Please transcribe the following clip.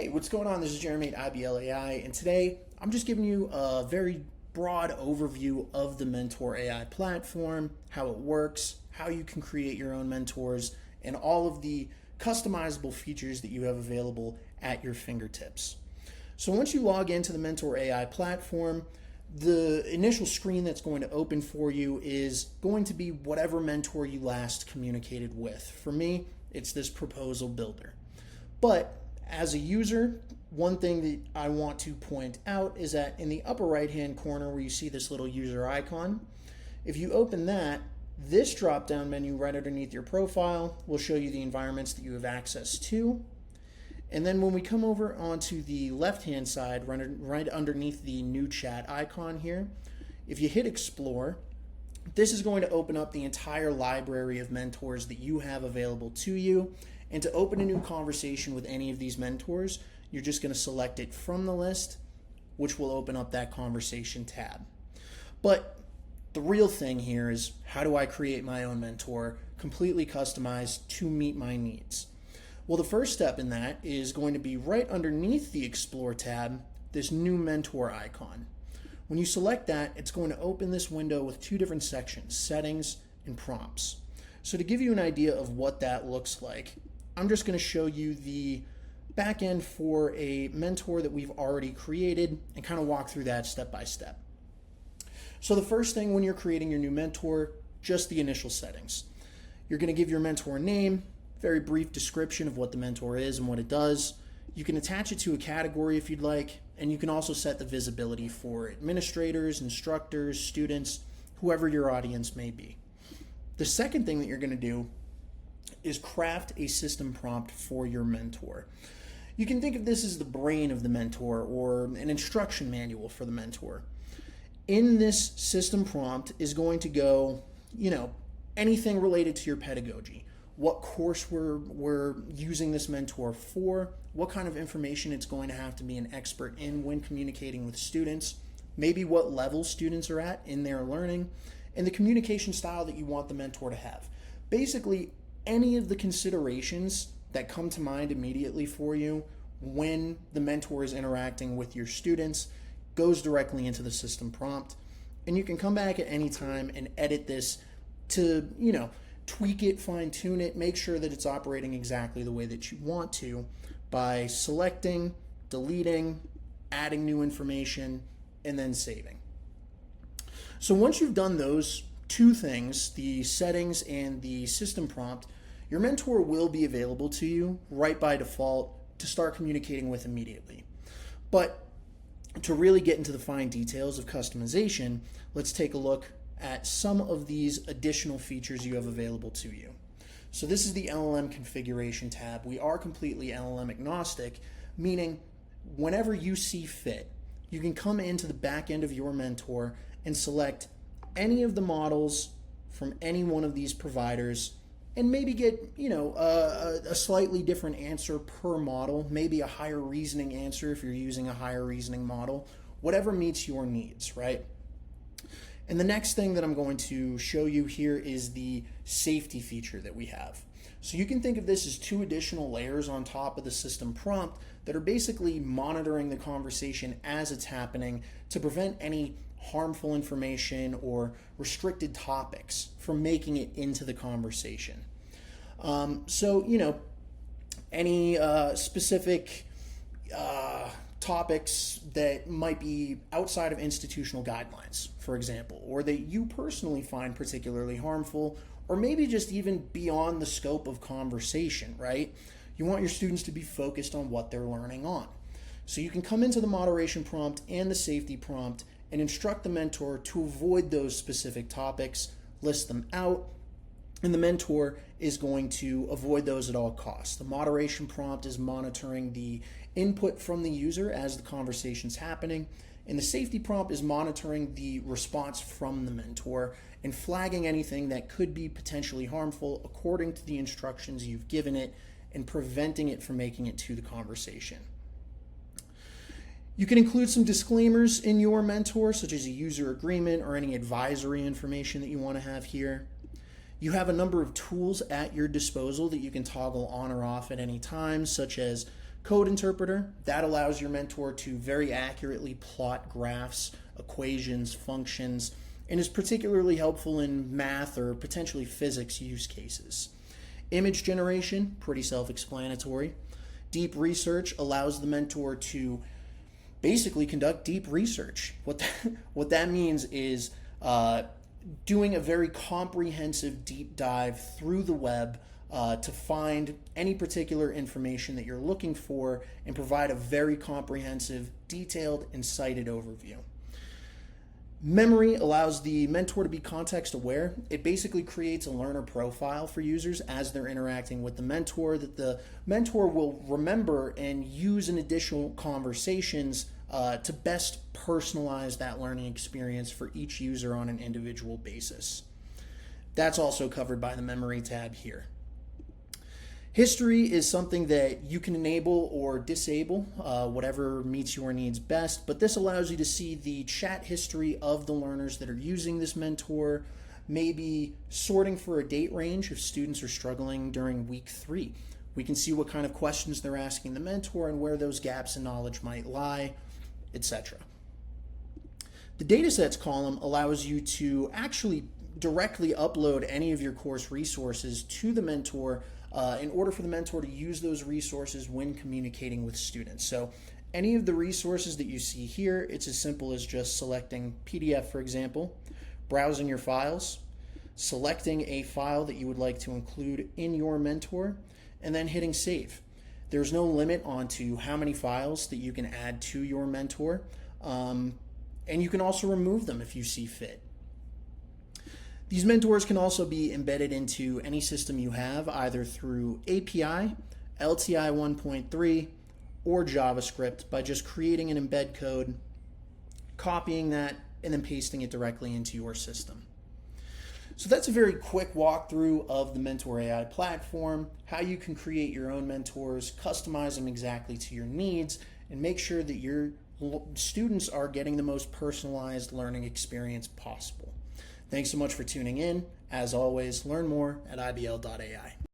Hey, what's going on? This is Jeremy at ibl.ai, and today I'm just giving you a very broad overview of the Mentor AI platform, how it works, how you can create your own mentors, and all of the customizable features that you have available at your fingertips. So once you log into the Mentor AI platform, the initial screen that's going to open for you is going to be whatever mentor you last communicated with. For me, it's this proposal builder. But as a user, one thing that I want to point out is that in the upper right-hand corner where you see this little user icon, if you open that, this drop-down menu right underneath your profile will show you the environments that you have access to. And then when we come over onto the left-hand side, right underneath the new chat icon here, if you hit Explore, this is going to open up the entire library of mentors that you have available to you. And to open a new conversation with any of these mentors, you're just going to select it from the list, which will open up that conversation tab. But the real thing here is, how do I create my own mentor completely customized to meet my needs? Well, the first step in that is going to be right underneath the Explore tab, this new mentor icon. When you select that, it's going to open this window with two different sections, settings and prompts. So to give you an idea of what that looks like, I'm just going to show you the back end for a mentor that we've already created and kind of walk through that step by step. So the first thing when you're creating your new mentor, just the initial settings. You're going to give your mentor a name, very brief description of what the mentor is and what it does. You can attach it to a category if you'd like, and you can also set the visibility for administrators, instructors, students, whoever your audience may be. The second thing that you're going to do is craft a system prompt for your mentor. You can think of this as the brain of the mentor or an instruction manual for the mentor. In this system prompt is going to go, anything related to your pedagogy. What course we're using this mentor for, what kind of information it's going to have to be an expert in when communicating with students, maybe what level students are at in their learning, and the communication style that you want the mentor to have. Basically, any of the considerations that come to mind immediately for you when the mentor is interacting with your students goes directly into the system prompt. And you can come back at any time and edit this to, tweak it, fine tune it, make sure that it's operating exactly the way that you want to by selecting, deleting, adding new information, and then saving. So once you've done those two things, the settings and the system prompt, your mentor will be available to you right by default to start communicating with immediately. But to really get into the fine details of customization, let's take a look at some of these additional features you have available to you. So this is the LLM configuration tab. We are completely LLM agnostic, meaning whenever you see fit, you can come into the back end of your mentor and select any of the models from any one of these providers and maybe get, a slightly different answer per model, maybe a higher reasoning answer if you're using a higher reasoning model, whatever meets your needs, right? And the next thing that I'm going to show you here is the safety feature that we have. So you can think of this as two additional layers on top of the system prompt that are basically monitoring the conversation as it's happening to prevent any harmful information or restricted topics from making it into the conversation. Any specific topics that might be outside of institutional guidelines, for example, or that you personally find particularly harmful, or maybe just even beyond the scope of conversation, right? You want your students to be focused on what they're learning on. So you can come into the moderation prompt and the safety prompt and instruct the mentor to avoid those specific topics, list them out, and the mentor is going to avoid those at all costs. The moderation prompt is monitoring the input from the user as the conversation's happening, and the safety prompt is monitoring the response from the mentor and flagging anything that could be potentially harmful according to the instructions you've given it and preventing it from making it to the conversation. You can include some disclaimers in your mentor, such as a user agreement or any advisory information that you want to have here. You have a number of tools at your disposal that you can toggle on or off at any time, such as Code interpreter, that allows your mentor to very accurately plot graphs, equations, functions, and is particularly helpful in math or potentially physics use cases. Image generation, pretty self-explanatory. Deep research allows the mentor to basically conduct deep research. What that means is doing a very comprehensive deep dive through the web to find any particular information that you're looking for and provide a very comprehensive, detailed, and cited overview. Memory allows the mentor to be context aware. It basically creates a learner profile for users as they're interacting with the mentor that the mentor will remember and use in additional conversations to best personalize that learning experience for each user on an individual basis. That's also covered by the memory tab here. History is something that you can enable or disable, whatever meets your needs best, but this allows you to see the chat history of the learners that are using this mentor, maybe sorting for a date range if students are struggling during week 3. We can see what kind of questions they're asking the mentor and where those gaps in knowledge might lie, etc. The datasets column allows you to actually directly upload any of your course resources to the mentor in order for the mentor to use those resources when communicating with students. So any of the resources that you see here, it's as simple as just selecting PDF, for example, browsing your files, selecting a file that you would like to include in your mentor, and then hitting save. There's no limit onto how many files that you can add to your mentor, and you can also remove them if you see fit. These mentors can also be embedded into any system you have, either through API, LTI 1.3, or JavaScript by just creating an embed code, copying that, and then pasting it directly into your system. So that's a very quick walkthrough of the Mentor AI platform, how you can create your own mentors, customize them exactly to your needs, and make sure that your students are getting the most personalized learning experience possible. Thanks so much for tuning in. As always, learn more at ibl.ai.